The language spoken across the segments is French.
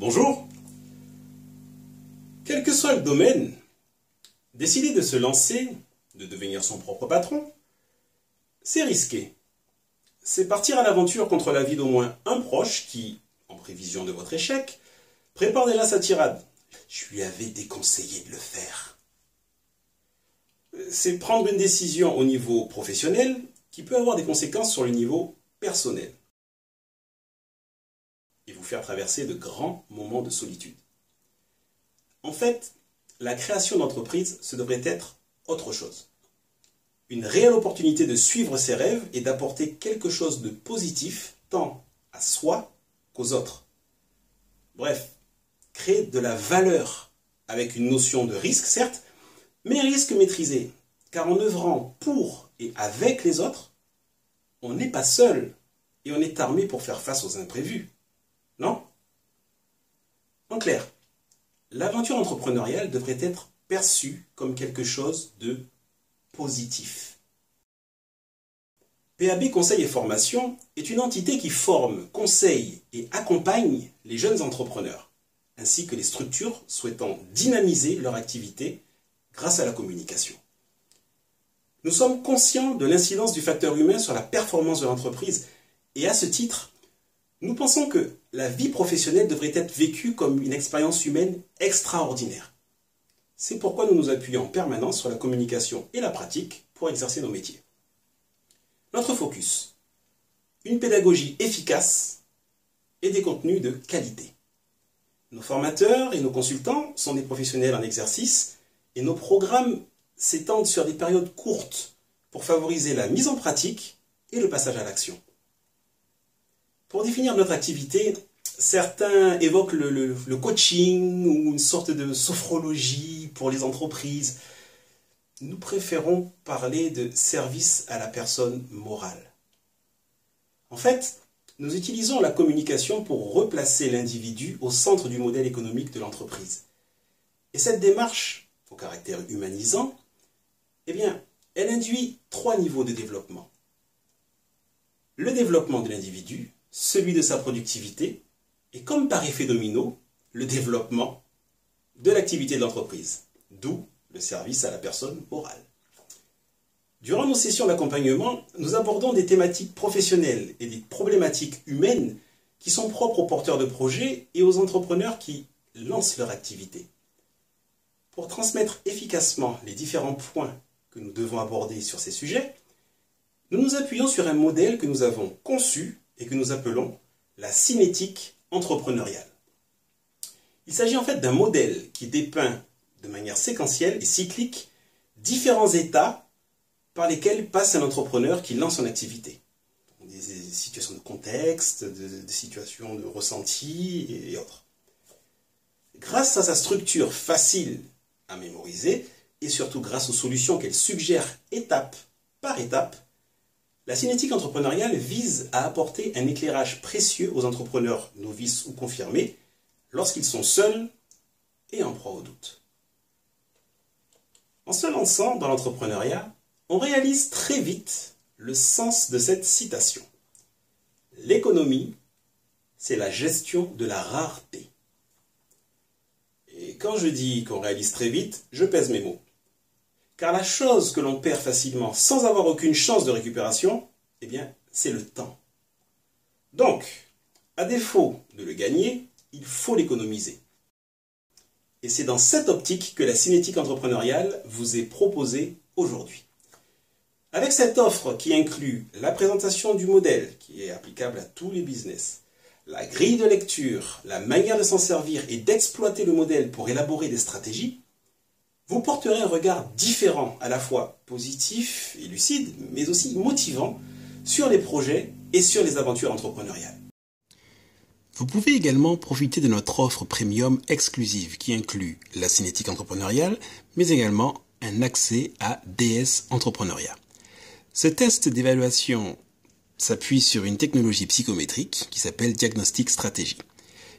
Bonjour. Quel que soit le domaine, décider de se lancer, de devenir son propre patron, c'est risqué. C'est partir à l'aventure contre l'avis d'au moins un proche qui, en prévision de votre échec, prépare déjà sa tirade. Je lui avais déconseillé de le faire. C'est prendre une décision au niveau professionnel qui peut avoir des conséquences sur le niveau personnel et vous faire traverser de grands moments de solitude. En fait, la création d'entreprise, ce devrait être autre chose. Une réelle opportunité de suivre ses rêves et d'apporter quelque chose de positif tant à soi qu'aux autres. Bref, créer de la valeur avec une notion de risque, certes, mais un risque maîtrisé. Car en œuvrant pour et avec les autres, on n'est pas seul et on est armé pour faire face aux imprévus. Non? En clair, l'aventure entrepreneuriale devrait être perçue comme quelque chose de positif. PAB Conseil et Formation est une entité qui forme, conseille et accompagne les jeunes entrepreneurs, ainsi que les structures souhaitant dynamiser leur activité grâce à la communication. Nous sommes conscients de l'incidence du facteur humain sur la performance de l'entreprise et à ce titre, nous pensons que la vie professionnelle devrait être vécue comme une expérience humaine extraordinaire. C'est pourquoi nous nous appuyons en permanence sur la communication et la pratique pour exercer nos métiers. Notre focus, une pédagogie efficace et des contenus de qualité. Nos formateurs et nos consultants sont des professionnels en exercice et nos programmes s'étendent sur des périodes courtes pour favoriser la mise en pratique et le passage à l'action. Pour définir notre activité, certains évoquent le coaching ou une sorte de sophrologie pour les entreprises. Nous préférons parler de service à la personne morale. En fait, nous utilisons la communication pour replacer l'individu au centre du modèle économique de l'entreprise. Et cette démarche, au caractère humanisant, eh bien, elle induit 3 niveaux de développement. Le développement de l'individu, celui de sa productivité, et comme par effet domino, le développement de l'activité de l'entreprise, d'où le service à la personne morale. Durant nos sessions d'accompagnement, nous abordons des thématiques professionnelles et des problématiques humaines qui sont propres aux porteurs de projets et aux entrepreneurs qui lancent leur activité. Pour transmettre efficacement les différents points que nous devons aborder sur ces sujets, nous nous appuyons sur un modèle que nous avons conçu et que nous appelons la cinétique entrepreneuriale. Il s'agit en fait d'un modèle qui dépeint de manière séquentielle et cyclique différents états par lesquels passe un entrepreneur qui lance son activité. Des situations de contexte, des situations de ressenti et autres. Grâce à sa structure facile à mémoriser et surtout grâce aux solutions qu'elle suggère étape par étape, la cinétique entrepreneuriale vise à apporter un éclairage précieux aux entrepreneurs novices ou confirmés lorsqu'ils sont seuls et en proie au doute. En se lançant dans l'entrepreneuriat, on réalise très vite le sens de cette citation. L'économie, c'est la gestion de la rareté. Et quand je dis qu'on réalise très vite, je pèse mes mots. Car la chose que l'on perd facilement sans avoir aucune chance de récupération, eh bien, c'est le temps. Donc, à défaut de le gagner, il faut l'économiser. Et c'est dans cette optique que la cinétique entrepreneuriale vous est proposée aujourd'hui. Avec cette offre qui inclut la présentation du modèle, qui est applicable à tous les business, la grille de lecture, la manière de s'en servir et d'exploiter le modèle pour élaborer des stratégies, vous porterez un regard différent, à la fois positif et lucide, mais aussi motivant, sur les projets et sur les aventures entrepreneuriales. Vous pouvez également profiter de notre offre premium exclusive qui inclut la cinétique entrepreneuriale, mais également un accès à DS Entrepreneuriat. Ce test d'évaluation s'appuie sur une technologie psychométrique qui s'appelle Diagnostic Stratégie.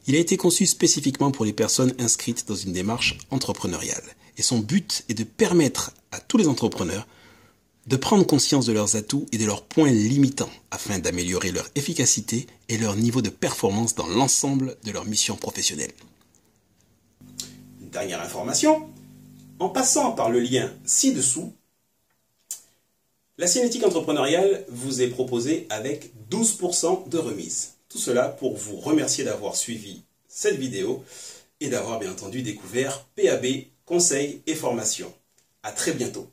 Il a été conçu spécifiquement pour les personnes inscrites dans une démarche entrepreneuriale. Et son but est de permettre à tous les entrepreneurs de prendre conscience de leurs atouts et de leurs points limitants afin d'améliorer leur efficacité et leur niveau de performance dans l'ensemble de leur mission professionnelle. Une dernière information, en passant par le lien ci-dessous, la cinétique entrepreneuriale vous est proposée avec 12% de remise. Tout cela pour vous remercier d'avoir suivi cette vidéo et d'avoir bien entendu découvert PAB, conseils et formation. À très bientôt.